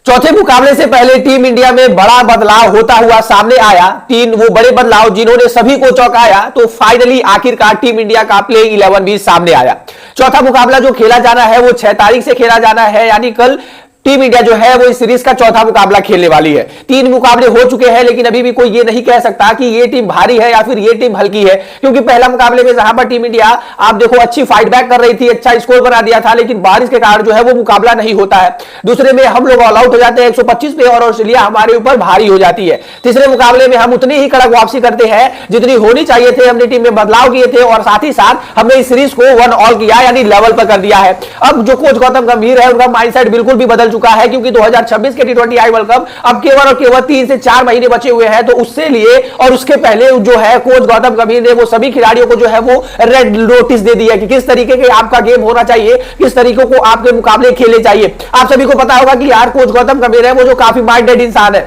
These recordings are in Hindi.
चौथे मुकाबले से पहले टीम इंडिया में बड़ा बदलाव होता हुआ सामने आया। तीन वो बड़े बदलाव जिन्होंने सभी को चौंकाया, तो फाइनली आखिरकार टीम इंडिया का प्लेइंग 11 भी सामने आया। चौथा मुकाबला जो खेला जाना है वो 6 तारीख से खेला जाना है, यानी कल टीम इंडिया जो है वो इस सीरीज का चौथा मुकाबला खेलने वाली है। 3 मुकाबले हो चुके हैं, लेकिन अभी भी कोई ये नहीं कह सकता कि ये टीम भारी है या फिर ये टीम हल्की है, क्योंकि पहला मुकाबले में जहां पर टीम इंडिया आप देखो अच्छी फाइट बैक कर रही थी, अच्छा स्कोर बना दिया था, लेकिन बारिश के कारण जो है वो मुकाबला नहीं होता है। दूसरे में हम लोग ऑल आउट हो जाते हैं 125 पे और ऑस्ट्रेलिया हमारे ऊपर भारी हो जाती है। तीसरे मुकाबले में हम उतनी ही कड़क वापसी करते हैं जितनी होनी चाहिए थे, हमने टीम में बदलाव किए थे और साथ ही साथ हमने इस सीरीज को 1 ऑल किया, यानी लेवल पर कर दिया है। अब जो कोच गौतम गंभीर है उनका माइंडसेट बिल्कुल भी बदल चुका है, क्योंकि 2026 के T20 वर्ल्ड कप अब केवल और केवल 3 से 4 महीने बचे हुए हैं। तो उससे लिए और उसके पहले जो है कोच गौतम गंभीर ने वो सभी खिलाड़ियों को जो है वो रेड नोटिस दे दिया कि किस तरीके के आपका गेम होना चाहिए, किस तरीके को आपके मुकाबले खेलने चाहिए। आप सभी को पता होगा कि यार कोच गौतम गंभीर है वो जो काफी माइंडेड इंसान है।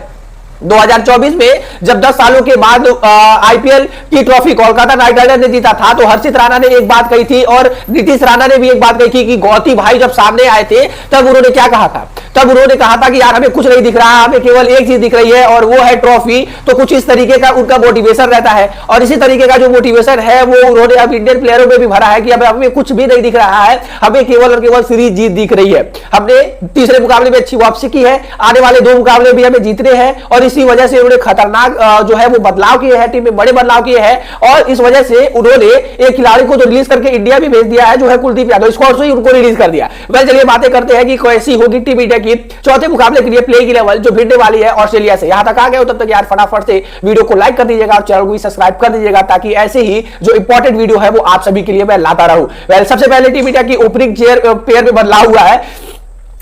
2024 में जब 10 सालों के बाद आईपीएल की ट्रॉफी कोलकाता नाइट राइडर ने जीता था, तो हर्षित राणा ने एक बात कही थी और नीतीश राणा ने भी एक बात कही थी कि गौती भाई जब सामने आए थे तब उन्होंने क्या कहा था, तब उन्होंने कहा था कि यार हमें कुछ नहीं दिख रहा, हमें केवल एक चीज दिख रही है और वो है ट्रॉफी। तो कुछ इस तरीके का उनका मोटिवेशन रहता है और इसी तरीके का जो मोटिवेशन है वो उन्होंने अब इंडियन प्लेयरों में भी भरा है कि अब हमें कुछ भी नहीं दिख रहा है, हमें केवल और केवल सीरीज जीत दिख रही है। हमने तीसरे मुकाबले में अच्छी वापसी की है, आने वाले 2 मुकाबले भी हमें जीतने हैं और इसी वजह से उन्होंने खतरनाक जो है वो बदलाव किए हैं, टीम में बड़े बदलाव किए हैं और इस वजह से उन्होंने एक खिलाड़ी को तो रिलीज करके इंडिया भी भेज दिया है, जो है कुलदीप यादव, स्क्वाड से ही उनको रिलीज कर दिया। वेल चलिए बातें करते हैं कि कैसी होगी टीम इंडिया की चौथे मुकाबले के लिए प्लेइंग 11 जो भिड़ने वाली है ऑस्ट्रेलिया से। यहां तक आ गए हो तब तक यार फटाफट से वीडियो को लाइक कर दीजिएगा और चैनल को भी सब्सक्राइब कर दीजिएगा, ताकि ऐसे ही जो इंपॉर्टेंट वीडियो है वो आप सभी के लिए मैं लाता रहूं। वेल सबसे पहले टीम इंडिया की ओपनिंग पेयर में बदलाव हुआ है।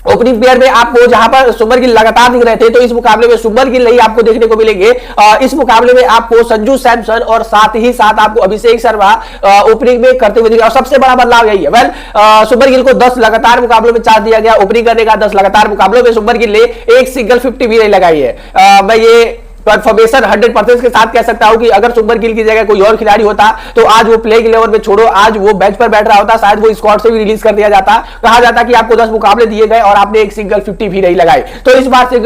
ओपनिंग पेयर में आपको जहां पर सुमर गिल लगातार दिख रहे थे, तो इस मुकाबले में सुमर गिल नहीं आपको देखने को मिलेंगे। इस मुकाबले में आपको संजू सैमसन और साथ ही साथ आपको अभिषेक शर्मा ओपनिंग में करते हुए दिखेगा और सबसे बड़ा बदलाव यही है। वेल सुमर गिल को 10 लगातार मुकाबलों में चांस दिया गया ओपनिंग करने का। 10 लगातार मुकाबलों में सुमर गिल ने एक सिंगल 50 भी नहीं लगाई है। मैं ये परफॉर्मेशन 100% के साथ कह सकता हूं कि अगर सुमर गिल की जगह कोई और खिलाड़ी होता तो आज वो प्लेइंग 11 में छोड़ो, आज वो बेंच पर बैठ रहा होता, शायद वो स्क्वाड से भी रिलीज कर दिया जाता। कहा जाता कि आपको 10 मुकाबले दिए गए और आपने एक सिंगल 50 भी नहीं लगाई। तो इस बार से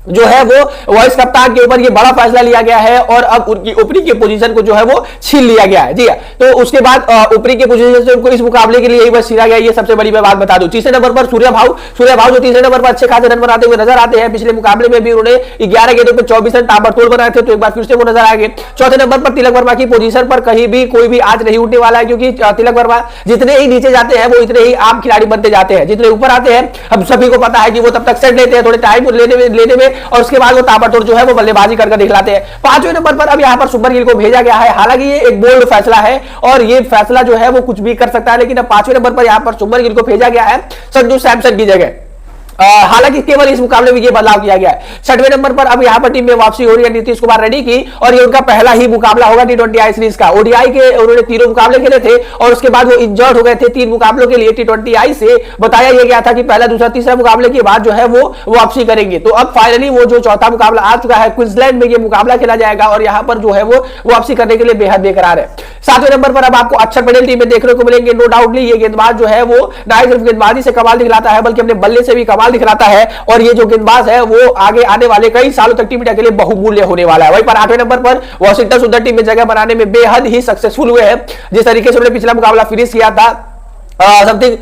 जो है वो वाइस कप्तान के ऊपर ये बड़ा फैसला लिया गया है और अब उनकी ओपनिंग के पोजीशन को जो है वो छीन लिया गया है। जी तो उसके बाद ओपनिंग के पोजीशन से उनको इस मुकाबले के लिए बस छीना गया, ये सबसे बड़ी मैं बात बता दूं। तीसरे नंबर पर सूर्य भाव जो तीसरे नंबर पर अच्छे खासे रन बनाते हुए नजर आते हैं। पिछले मुकाबले में भी उन्होंने 11 गेंदों पर 24 रन ताबड़तोड़ बनाए थे, तो एक बार फिर से वो नजर आएंगे। चौथे नंबर पर तिलक वर्मा की पोजीशन पर कहीं भी कोई भी आज नहीं उठने वाला है, क्योंकि तिलक वर्मा जितने ही नीचे जाते हैं वो इतने ही आम खिलाड़ी बनते जाते हैं, जितने ऊपर आते हैं हम सभी को पता है कि वो तब तक सेट लेते हैं, थोड़े टाइम लेने में और उसके बाद वो ताबड़तोड़ जो है वो बल्लेबाजी करके दिखलाते हैं। 5वें नंबर पर अब यहां पर सुमर गिल को भेजा गया है। हालांकि ये एक बोल्ड फैसला है और ये फैसला जो है वो कुछ भी कर सकता है, लेकिन अब 5वें नंबर पर यहां पर सुमर गिल को भेजा गया है संजू सैमसन की जगह। हालांकि केवल इस मुकाबले में ये बदलाव किया गया है। 6वें नंबर पर अब यहां पर टीम में वापसी हो रही है नीतीश कुमार रेड्डी की और ये उनका पहला ही मुकाबला होगा T20 सीरीज का। ओडीआई के उन्होंने 3 मुकाबले खेले थे और उसके बाद वो इंजर्ड हो गए थे 3 मुकाबलों के लिए। T20 से बताया गया था कि पहला दूसरा तीसरा मुकाबले के बाद जो है वो वापसी करेंगे। तो अब फाइनली वो जो चौथा मुकाबला आ चुका है, क्वींसलैंड में ये मुकाबला खेला जाएगा और यहां पर जो है वो वापसी करने के लिए बेहद बेकरार है। 7वें नंबर पर अब आपको अक्षर पटेल टीम में देखने को मिलेंगे। नो डाउटली ये गेंदबाज जो है वो ना सिर्फ गेंदबाजी से कमाल दिखलाता है बल्कि अपने बल्ले से भी कमाल दिखलाता है और ये जो गेंदबाज है वो आगे आने वाले कई सालों तक टीम इंडिया के लिए बहुमूल्य होने वाला है। वहीं पर 8वें नंबर पर वॉशिंगटन सुंदर टीम में जगह बनाने में बेहद ही सक्सेसफुल हुए हैं। जिस तरीके से उन्होंने पिछला मुकाबला फिनिश किया था समथिंग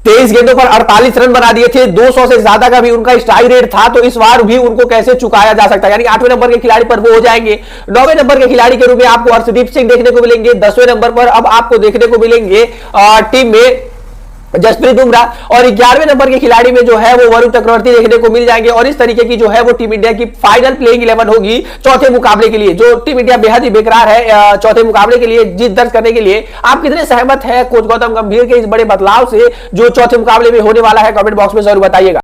23 गेंदों पर 48 रन बना दिए थे, 200 से ज्यादा का भी उनका स्ट्राइक रेट था। तो इस बार भी उनको कैसे चुकाया जा सकता है, यानी 8वें नंबर के खिलाड़ी पर वो हो जाएंगे। 9वें नंबर के खिलाड़ी के रूप में आपको हर्षदीप सिंह देखने को मिलेंगे। 10वें नंबर पर अब आपको देखने को मिलेंगे टीम में जसप्रीत बुमराह और 11वें नंबर के खिलाड़ी में जो है वो वरुण चक्रवर्ती देखने को मिल जाएंगे। और इस तरीके की जो है वो टीम इंडिया की फाइनल प्लेइंग 11 होगी चौथे मुकाबले के लिए, जो टीम इंडिया बेहद ही बेकरार है चौथे मुकाबले के लिए जीत दर्ज करने के लिए। आप कितने सहमत है कोच गौतम गंभीर के इस बड़े बदलाव से जो चौथे मुकाबले में होने वाला है, कमेंट बॉक्स में जरूर बताइएगा।